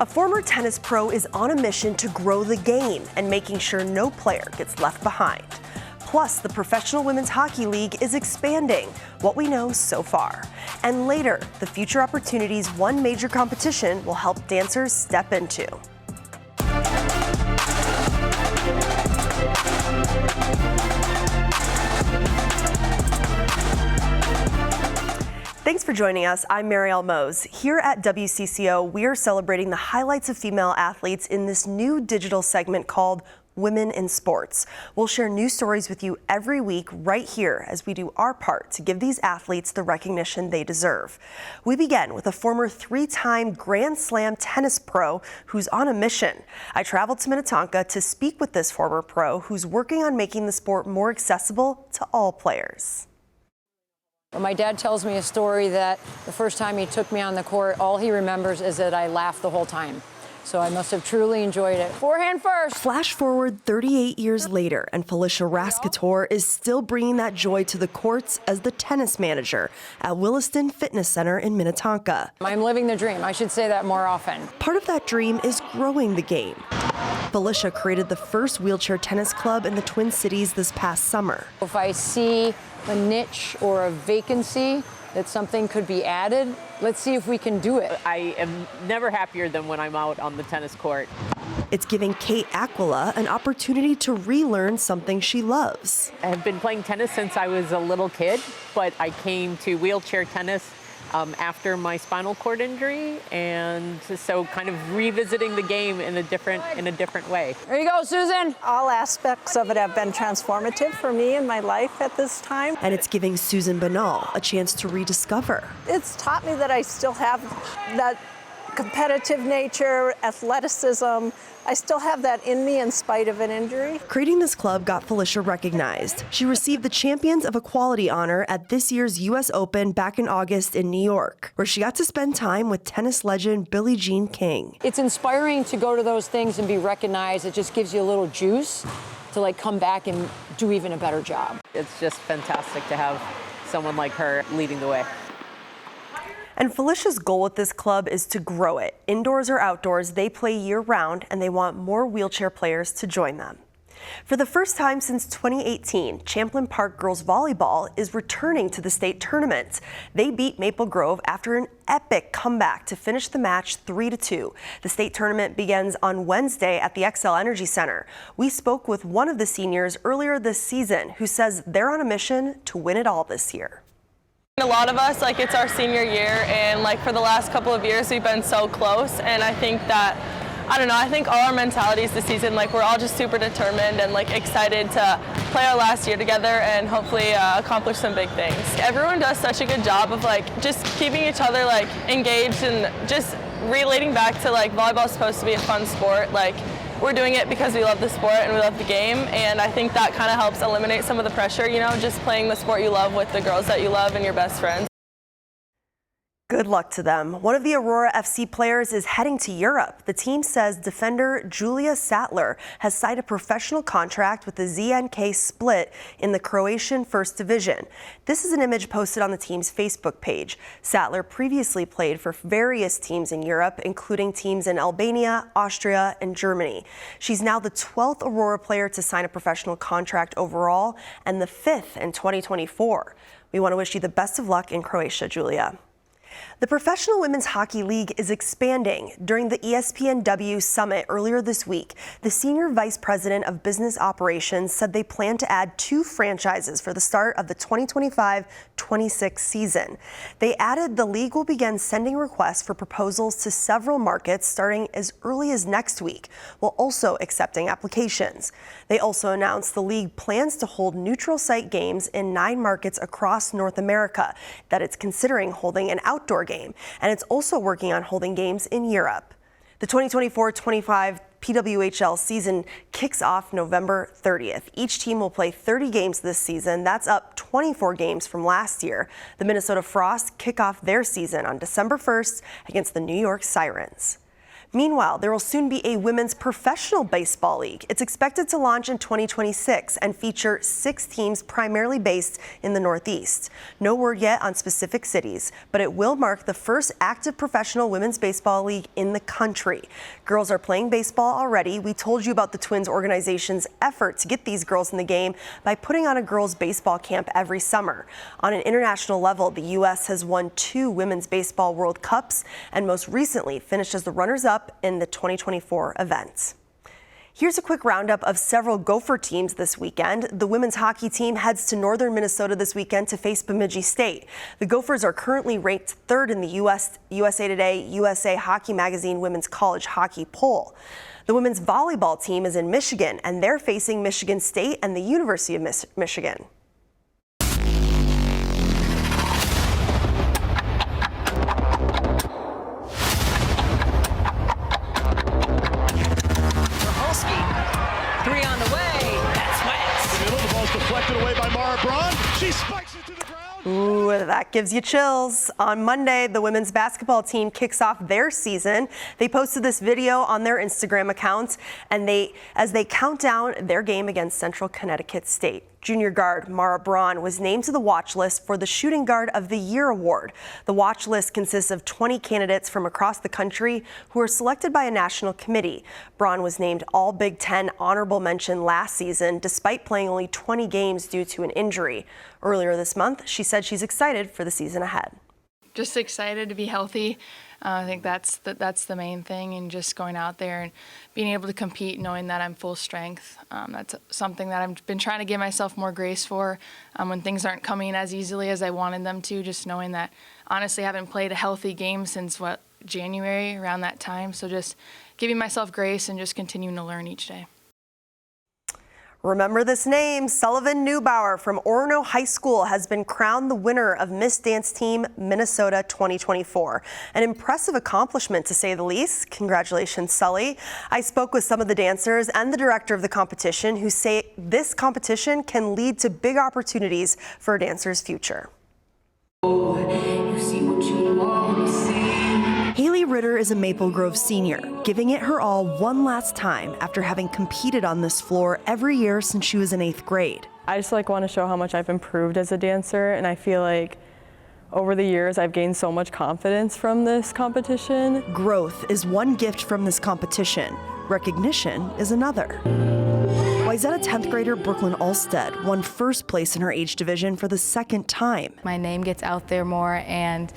A former tennis pro is on a mission to grow the game and making sure no player gets left behind. Plus, the Professional Women's Hockey League is expanding, what we know so far. And later, the future opportunities one major competition will help dancers step into. Thanks for joining us. I'm Marielle Mohs. Here at WCCO, we are celebrating the highlights of female athletes in this new digital segment called Women in Sports. We'll share new stories with you every week right here as we do our part to give these athletes the recognition they deserve. We begin with a former three-time Grand Slam tennis pro who's on a mission. I traveled to Minnetonka to speak with this former pro who's working on making the sport more accessible to all players. My dad tells me a story that the first time he took me on the court, all he remembers is that I laughed the whole time. So I must have truly enjoyed it. Forehand first. Flash forward 38 years later, and Felicia Rascator is still bringing that joy to the courts as the tennis manager at Williston Fitness Center in Minnetonka. I'm living the dream. I should say that more often. Part of that dream is growing the game. Felicia created the first wheelchair tennis club in the Twin Cities this past summer. If I see a niche or a vacancy that something could be added, let's see if we can do it. I am never happier than when I'm out on the tennis court. It's giving Kate Aquila an opportunity to relearn something she loves. I have been playing tennis since I was a little kid, but I came to wheelchair tennis after my spinal cord injury, and so kind of revisiting the game in a different way. There you go, Susan. All aspects of it have been transformative for me in my life at this time. And it's giving Susan Banal a chance to rediscover. It's taught me that I still have that competitive nature, athleticism. I still have that in me in spite of an injury. Creating this club got Felicia recognized. She received the Champions of Equality honor at this year's U.S. Open back in August in New York, where she got to spend time with tennis legend Billie Jean King. It's inspiring to go to those things and be recognized. It just gives you a little juice to come back and do even a better job. It's just fantastic to have someone like her leading the way. And Felicia's goal with this club is to grow it. Indoors or outdoors, they play year-round, and they want more wheelchair players to join them. For the first time since 2018, Champlin Park girls volleyball is returning to the state tournament. They beat Maple Grove after an epic comeback to finish the match 3-2. The state tournament begins on Wednesday at the Xcel Energy Center. We spoke with one of the seniors earlier this season who says they're on a mission to win it all this year. A lot of us, it's our senior year, and for the last couple of years we've been so close, and I think that, I think all our mentalities this season, we're all just super determined and excited to play our last year together and hopefully accomplish some big things. Everyone does such a good job of just keeping each other engaged and just relating back to volleyball is supposed to be a fun sport. We're doing it because we love the sport and we love the game, and I think that kind of helps eliminate some of the pressure, just playing the sport you love with the girls that you love and your best friends. Good luck to them. One of the Aurora FC players is heading to Europe. The team says defender Julia Sattler has signed a professional contract with the ZNK Split in the Croatian First Division. This is an image posted on the team's Facebook page. Sattler previously played for various teams in Europe, including teams in Albania, Austria, and Germany. She's now the 12th Aurora player to sign a professional contract overall and the 5th in 2024. We want to wish you the best of luck in Croatia, Julia. The Professional Women's Hockey League is expanding. During the ESPNW Summit earlier this week, the Senior Vice President of Business Operations said they plan to add 2 franchises for the start of the 2025-26 season. They added the league will begin sending requests for proposals to several markets starting as early as next week, while also accepting applications. They also announced the league plans to hold neutral site games in 9 markets across North America, that it's considering holding an outdoor game, and it's also working on holding games in Europe. The 2024-25 PWHL season kicks off November 30th. Each team will play 30 games this season. That's up 24 games from last year. The Minnesota Frost kick off their season on December 1st against the New York Sirens. Meanwhile, there will soon be a women's professional baseball league. It's expected to launch in 2026 and feature 6 teams primarily based in the Northeast. No word yet on specific cities, but it will mark the first active professional women's baseball league in the country. Girls are playing baseball already. We told you about the Twins organization's effort to get these girls in the game by putting on a girls' baseball camp every summer. On an international level, the U.S. has won 2 Women's Baseball World Cups and most recently finished as the runners-up in the 2024 event. Here's a quick roundup of several Gopher teams this weekend. The women's hockey team heads to northern Minnesota this weekend to face Bemidji State. The Gophers are currently ranked 3rd in the USA Today USA Hockey Magazine Women's College Hockey Poll. The women's volleyball team is in Michigan, and they're facing Michigan State and the University of Michigan. Deflected away by Marielle. She spikes it to the ground. Ooh, that gives you chills. On Monday, the women's basketball team kicks off their season. They posted this video on their Instagram account, and as they count down their game against Central Connecticut State. Junior guard Mara Braun was named to the watch list for the Shooting Guard of the Year award. The watch list consists of 20 candidates from across the country who are selected by a national committee. Braun was named All Big Ten honorable mention last season, despite playing only 20 games due to an injury. Earlier this month, she said she's excited for the season ahead. Just excited to be healthy. I think that's the main thing, and just going out there and being able to compete, knowing that I'm full strength. That's something that I've been trying to give myself more grace for when things aren't coming as easily as I wanted them to, just knowing that honestly I haven't played a healthy game since, January, around that time. So just giving myself grace and just continuing to learn each day. Remember this name, Sullivan Neubauer from Orono High School has been crowned the winner of Miss Dance Team Minnesota 2024. An impressive accomplishment, to say the least. Congratulations, Sully. I spoke with some of the dancers and the director of the competition who say this competition can lead to big opportunities for a dancer's future. You see what you want to see. Haley Ritter is a Maple Grove senior, giving it her all one last time after having competed on this floor every year since she was in 8th grade. I just want to show how much I've improved as a dancer, and I feel like over the years I've gained so much confidence from this competition. Growth is one gift from this competition. Recognition is another. Wayzata 10th grader Brooklyn Alstead won 1st place in her age division for the 2nd time. My name gets out there more, and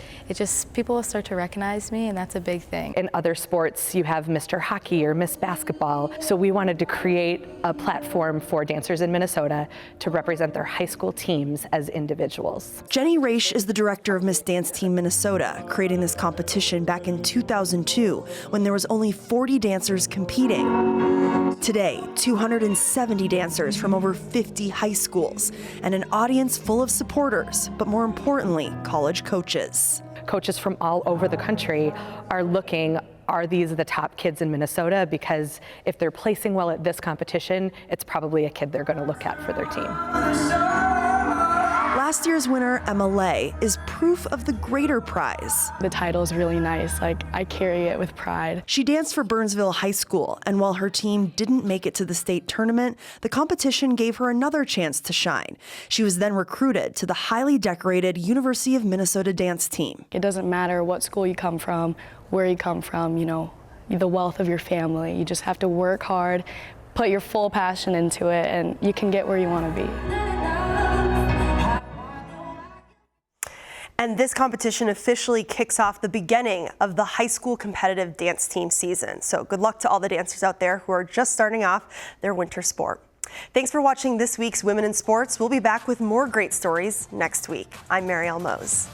people will start to recognize me, and that's a big thing. In other sports, you have Mr. Hockey or Miss Basketball, so we wanted to create a platform for dancers in Minnesota to represent their high school teams as individuals. Jenny Raish is the director of Miss Dance Team Minnesota, creating this competition back in 2002 when there was only 40 dancers competing. Today, 270 dancers from over 50 high schools and an audience full of supporters, but more importantly, college coaches. Coaches from all over the country are looking, are these the top kids in Minnesota? Because if they're placing well at this competition, it's probably a kid they're going to look at for their team. Last year's winner, Emma Lay, is proof of the greater prize. The title is really nice. I carry it with pride. She danced for Burnsville High School, and while her team didn't make it to the state tournament, the competition gave her another chance to shine. She was then recruited to the highly decorated University of Minnesota dance team. It doesn't matter what school you come from, where you come from, the wealth of your family. You just have to work hard, put your full passion into it, and you can get where you want to be. And this competition officially kicks off the beginning of the high school competitive dance team season. So good luck to all the dancers out there who are just starting off their winter sport. Thanks for watching this week's Women in Sports. We'll be back with more great stories next week. I'm Marielle Mohs.